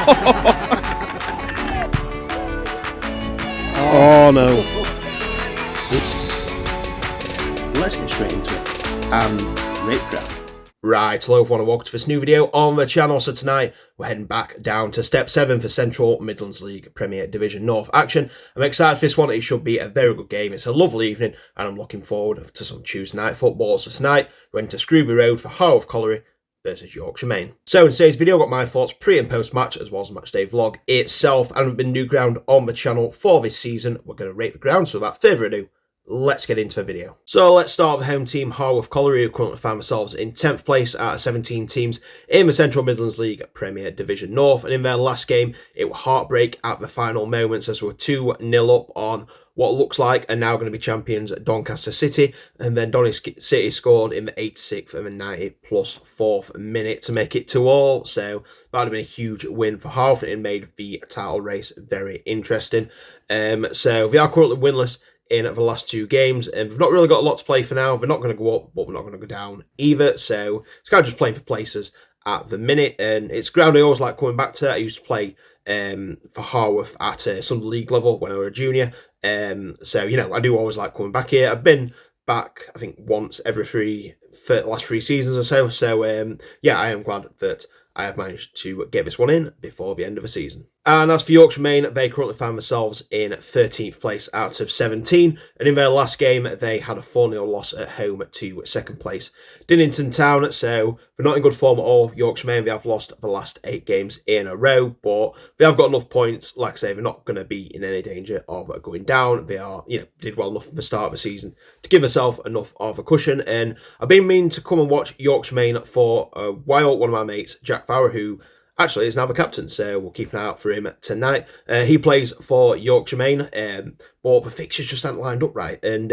Oh no. Let's get straight into it. Rate ground. Right, hello everyone and welcome to this new video on the channel. So tonight we're heading back down to step 7 for Central Midlands League Premier Division North action. I'm excited for this one. It should be a very good game. It's a lovely evening and I'm looking forward to some Tuesday night football. So tonight we're into Scrooby Road for Harworth Colliery versus Yorkshire Main. So in today's video, I've got my thoughts pre and post match as well as the match day vlog itself, and we've been new ground on the channel for this season. We're going to rate the ground, so without further ado, let's get into the video. So let's start with the home team, Harworth Colliery, who currently find themselves in 10th place out of 17 teams in the Central Midlands League Premier Division North. And in their last game, it was heartbreak at the final moments as we were 2-0 up on what looks like are now going to be champions Doncaster City. And then Doncaster City scored in the 86th and the 90 plus 4th minute to make it 2-2. So that would have been a huge win for Harworth, and it made the title race very interesting. So they are currently winless in the last 2 games, and we've not really got a lot to play for now. They're not going to go up, but we're not going to go down either, so it's kind of just playing for places at the minute. And it's ground I always like coming back to. I used to play for Harworth at some league level when I was a junior, so you know, I do always like coming back here. I've been back I think once every for the last 3 seasons or so, so yeah, I am glad that I have managed to get this one in before the end of the season. And as for Yorkshire Main, they currently find themselves in 13th place out of 17. And in their last game, they had a 4-0 loss at home to second place Dinnington Town. So they're not in good form at all. Yorkshire Main, they have lost the last 8 games in a row, but they have got enough points. Like I say, they're not going to be in any danger of going down. They are, you know, did well enough at the start of the season to give themselves enough of a cushion. And I've been meaning to come and watch Yorkshire Main for a while. One of my mates, Jack Farrer, who actually is now the captain, so we'll keep an eye out for him tonight. He plays for Yorkshire Main, but the fixtures just aren't lined up right. And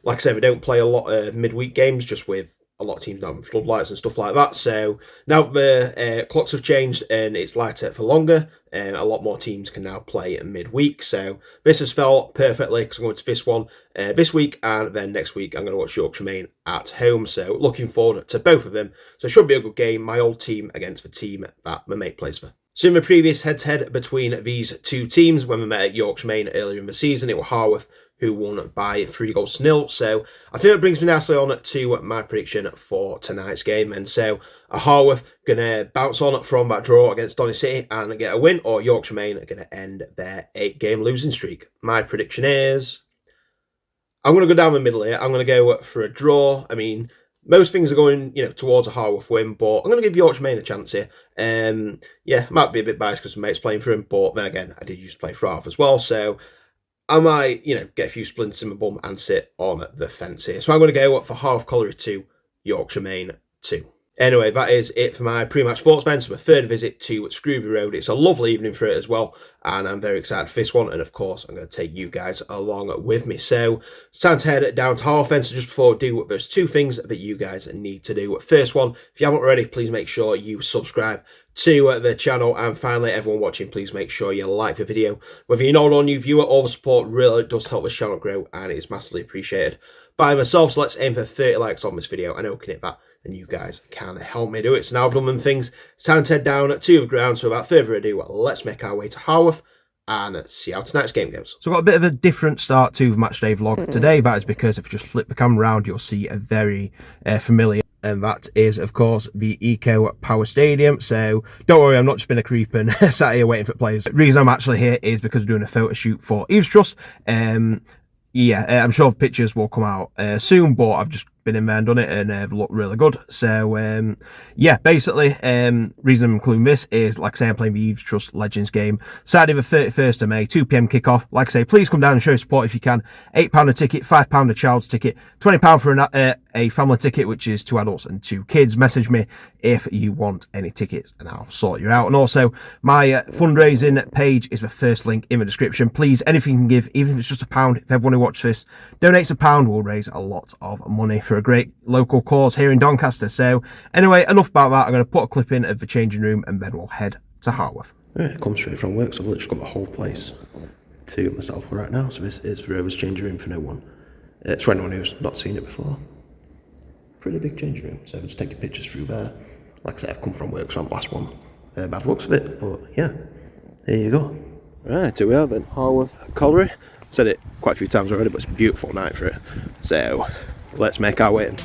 like I said, we don't play a lot of midweek games, just with a lot of teams now having floodlights and stuff like that. So now the clocks have changed and it's lighter for longer, and a lot more teams can now play midweek. So this has felt perfectly because I'm going to this one this week, and then next week I'm going to watch Yorkshire Main at home. So looking forward to both of them. So it should be a good game. My old team against the team that my mate plays for. So in the previous head-to-head between these 2 teams, when we met at Yorkshire Main earlier in the season, it was Harworth who won by 3-0. So I think it brings me nicely on to my prediction for tonight's game. And so Harworth going to bounce on from that draw against Donny City and get a win, or Yorkshire Main are going to end their 8-game losing streak. My prediction is I'm going to go down the middle here. I'm going to go for a draw. I mean, most things are going, you know, towards a Harworth win, but I'm going to give Yorkshire Main a chance here. Yeah, might be a bit biased because my mate's playing for him, but then again, I did used to play for Harworth as well, so I might, you know, get a few splinters in my bum and sit on the fence here. So I'm going to go for Harworth Colliery 2, Yorkshire Main 2. Anyway, that is it for my pre-match thoughts then. So my third visit to Scrooby Road. It's a lovely evening for it as well, and I'm very excited for this one. And of course, I'm going to take you guys along with me. So it's time to head down to Harworth then. So just before I do, there's 2 things that you guys need to do. First one, if you haven't already, please make sure you subscribe to the channel, and finally, everyone watching, please make sure you like the video. Whether you're not a new viewer, all the support really does help this channel grow, and it is massively appreciated by myself. So let's aim for 30 likes on this video. I know we can hit that, and you guys can help me do it. So now I've done them things, it's time to head down to the ground. So without further ado, let's make our way to Harworth and see how tonight's game goes. So I've got a bit of a different start to the match day vlog today. That is because if you just flip the camera around, you'll see a very familiar, and that is, of course, the Eco Power Stadium. So don't worry, I'm not just been a creep and sat here waiting for players. The reason I'm actually here is because we're doing a photo shoot for Eves Trust. Yeah, I'm sure pictures will come out soon, but I've just been in there and done it, and they've looked really good. So yeah, basically, reason I'm including this is, like I say, I'm playing the Eves Trust Legends game Saturday the 31st of May, 2 PM kickoff. Like I say, please come down and show your support if you can. £8 a ticket, £5 a child's ticket, £20 for a family ticket, which is 2 adults and 2 kids. Message me if you want any tickets and I'll sort you out. And also, my fundraising page is the first link in the description. Please, anything you can give, even if it's just £1, if everyone who watches this donates £1, we'll raise a lot of money for a great local cause here in Doncaster. So anyway, enough about that. I'm going to put a clip in of the changing room and then we'll head to Harworth. Yeah, it comes straight from work, so I've literally got the whole place to myself right now. So this is Viva's changing room for no one. It's for anyone who's not seen it before. Pretty big changing room, so I'll just take your pictures through there. Like I said, I've come from work, so I'm the last one by the looks of it. But yeah, there you go. Right, here we are then, Harworth Colliery. Said it quite a few times already, but it's a beautiful night for it. So let's make our way in.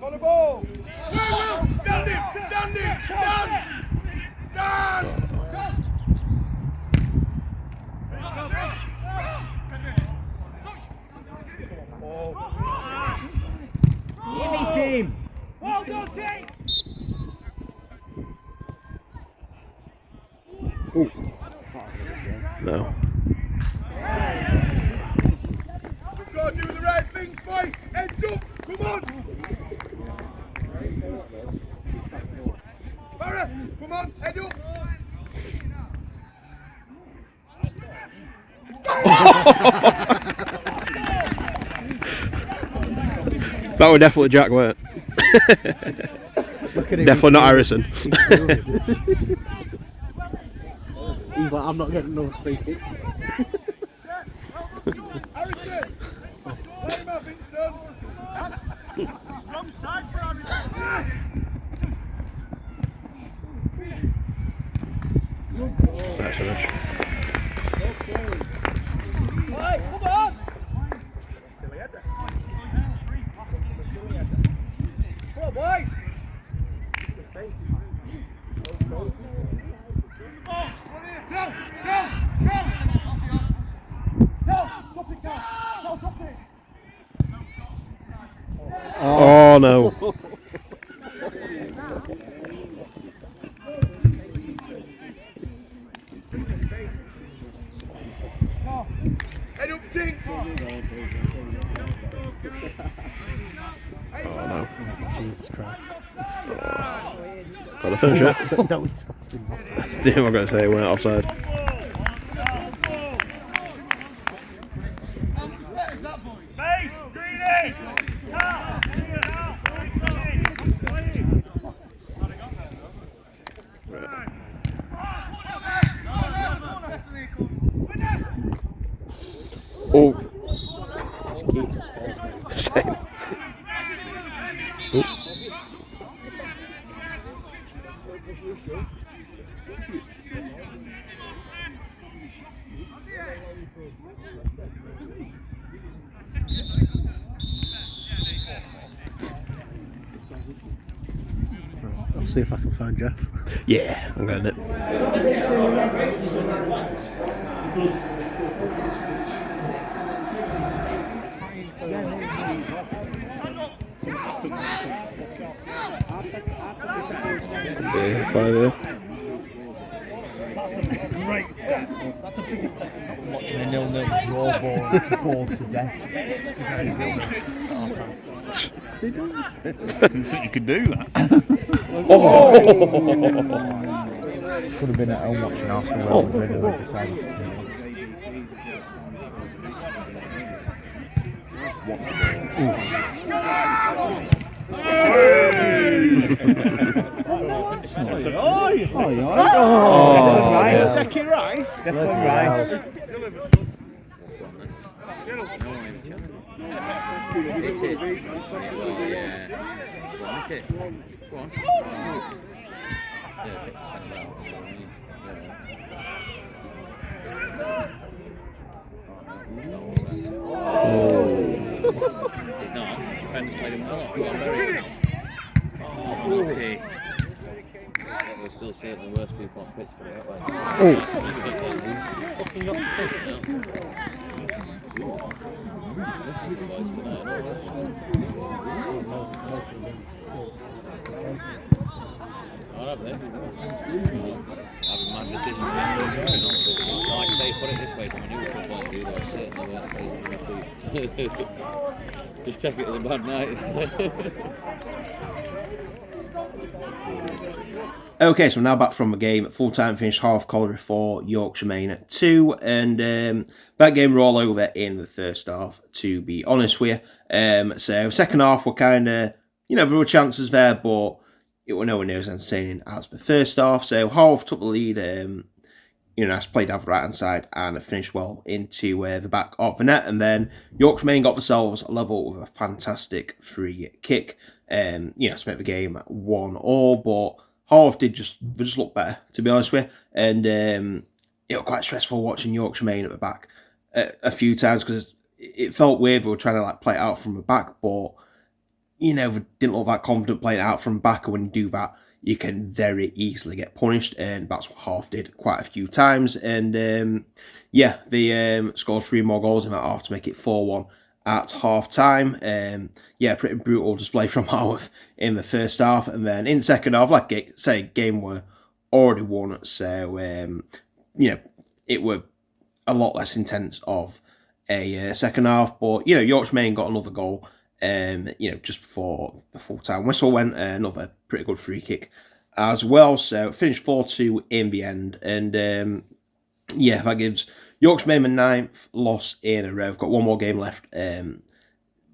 On the ball! Stand him! Stand him! Stand! Stand! Team! Well done, team! Ooh. No. We've got to do the right things, boys! Heads up! Come on! Barra, come on, head up! That was definitely Jack, weren't it? Definitely not Harrison. He's like, I'm not getting no free kick. Harrison! Let him have it, son! Wrong side for Harrison! Nice finish. Hey, come on! Come on, boys! Oh no. Head up, Tink! Oh no. Jesus Christ. Got to finish it. Damn, I'm going to say it went offside. Face! Greedy! Oh. Same. Ooh. I'll see if I can find Jeff. Yeah, I'm getting it. Yeah, 5-0. Great step. That's a big step. Watching a 0-0 draw ball to death. Is he doing it? I didn't think you could do that. Could have been at home watching Arsenal Real Madrid and we decided to do Second rice. played him well. Oh, okay. We're still certainly worse people on pitch for it, fucking got tipped now. This is the boys tonight, oh, have they? Having mad decisions. Like I say, put it this way, from a new football view, they're certainly worse players than me too. Just take it as a bad night, isn't it? Okay, so we're now back from a game. Full-time finished Harworth Colliery 4, Yorkshire Main 2, and that game were all over in the first half, to be honest with you. So second half were kind of, there were chances there, but it were nowhere near as entertaining as the first half. So Harworth took the lead, nice play down the right-hand side and finished well into the back of the net, and then Yorkshire Main got themselves a level with a fantastic free kick, to make the game 1-1, but Harworth did just look better, to be honest with you, and it was quite stressful watching Yorkshire Main at the back a few times, because it felt weird. They were trying to play it out from the back, but they didn't look that confident playing it out from the back, and when you do that, you can very easily get punished, and that's what Harworth did quite a few times, and they scored 3 more goals in that half to make it 4-1 at half-time. Pretty brutal display from Harworth in the first half, and then in the second half, like I say, game were already won, so it were a lot less intense of a second half, but Yorkshire Main got another goal just before the full-time whistle went, another pretty good free kick as well, so it finished 4-2 in the end, and that gives Yorkshire Main the 9th loss in a row. I've got one more game left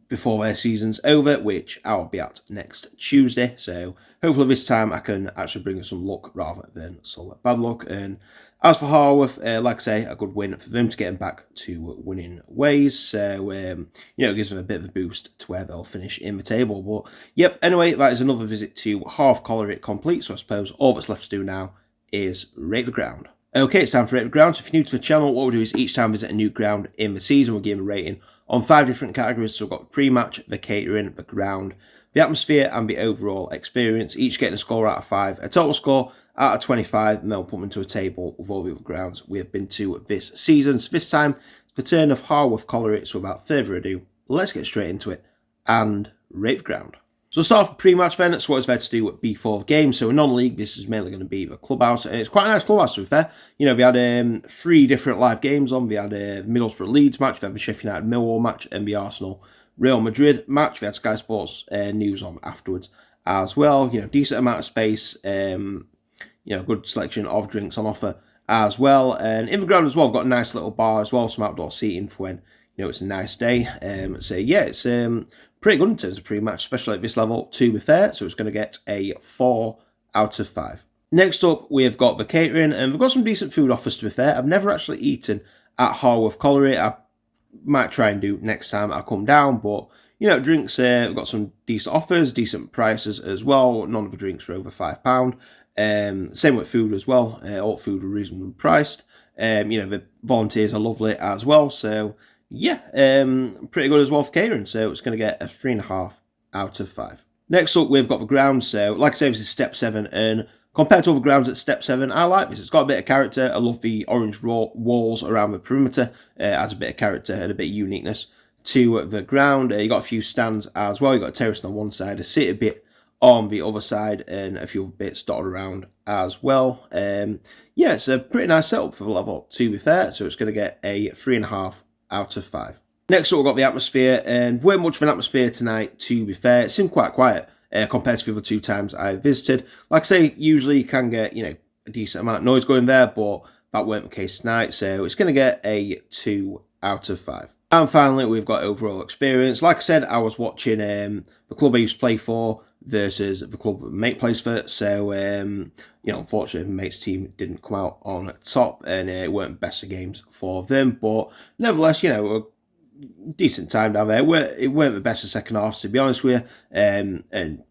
before their season's over, which I'll be at next Tuesday. So hopefully this time I can actually bring us some luck rather than some bad luck. And as for Harworth, like I say, a good win for them to get them back to winning ways. So, it gives them a bit of a boost to where they'll finish in the table. But, yep, anyway, that is another visit to Harworth Colliery complete. So I suppose all that's left to do now is rate the ground. Okay, it's time for Rate the Ground. So if you're new to the channel, what we'll do is each time we visit a new ground in the season, we'll give them a rating on 5 different categories. So we've got the pre-match, the catering, the ground, the atmosphere, and the overall experience, each getting a score out of 5, a total score out of 25, and then we'll put them into a table with all the other grounds we have been to this season. So this time, it's the turn of Harworth Colliery. So without further ado, let's get straight into it and rate the ground. So we'll start off with pre-match then. So what is there to do before the game? So in non-league, this is mainly going to be the clubhouse, and it's quite a nice clubhouse to be fair. We had 3 different live games on. We had a Middlesbrough Leeds match, we had the Sheffield United Millwall match, and the Arsenal Real Madrid match. We had Sky Sports news on afterwards as well. Decent amount of space, good selection of drinks on offer as well. And in the ground as well, we've got a nice little bar as well, some outdoor seating for when it's a nice day. It's pretty good in terms of pre-match, especially at this level, to be fair. So it's going to get a 4 out of 5. Next up, we've got the catering, and we've got some decent food offers, to be fair. I've never actually eaten at Harworth Colliery. I might try and do next time I come down, but, drinks, we've got some decent offers, decent prices as well. None of the drinks are over £5. Same with food as well. All food are reasonably priced. The volunteers are lovely as well, so pretty good as well for catering, so it's going to get a 3.5 out of 5. Next up, we've got the ground. So, like I say, this is Step 7, and compared to other grounds at Step 7, I like this. It's got a bit of character. I love the orange walls around the perimeter. Adds a bit of character and a bit of uniqueness to the ground. You got a few stands as well. You got a terrace on one side, a seat a bit on the other side, and a few other bits dotted around as well. It's a pretty nice setup for the level, to be fair. So it's going to get a 3.5 out of 5. Next up, we've got the atmosphere, and weren't much of an atmosphere tonight, to be fair. It seemed quite quiet compared to the other 2 times I visited. Like I say, usually you can get, a decent amount of noise going there, but that weren't the case tonight, so it's going to get a 2 out of 5. And finally, we've got overall experience. Like I said, I was watching the club I used to play for versus the club that mate plays for, so, unfortunately, the mate's team didn't come out on top, and it weren't the best of games for them, but nevertheless, a decent time down there. It weren't the best of second half, to be honest with you, and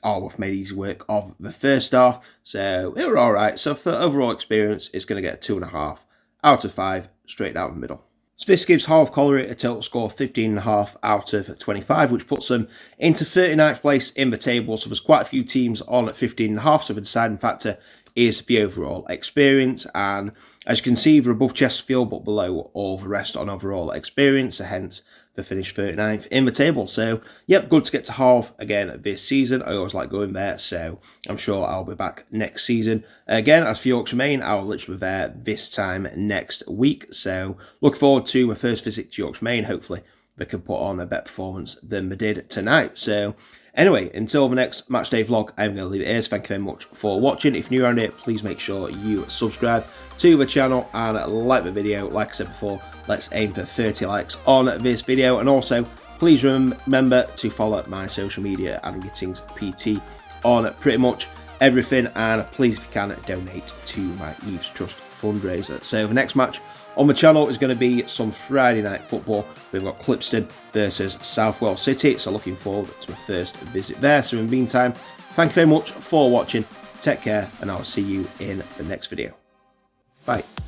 Harworth made easy work of the first half, so it were alright. So for overall experience, it's going to get a 2.5 out of 5, straight down the middle. So this gives Harworth Colliery a total score of 15.5 out of 25, which puts them into 39th place in the table. So there's quite a few teams on at 15.5, so the deciding factor is the overall experience. And as you can see, they're above Chesterfield but below all the rest on overall experience, so hence they finished 39th in the table. So yep, good to get to Harworth again this season. I always like going there, so I'm sure I'll be back next season. Again, as for Yorkshire Main, I'll literally be there this time next week, so look forward to my first visit to Yorkshire Main. Hopefully they can put on a better performance than they did tonight. So anyway, until the next match day vlog, I'm going to leave it here. So thank you very much for watching. If you're new around here, please make sure you subscribe to the channel and like the video. Like I said before, let's aim for 30 likes on this video. And also, please remember to follow my social media and Gittings PT on pretty much everything. And please, if you can, donate to my Eves Trust fundraiser. So the next match on the channel is going to be some Friday night football. We've got Clipston versus Southwell City, so looking forward to my first visit there. So in the meantime, thank you very much for watching, take care, and I'll see you in the next video. Bye.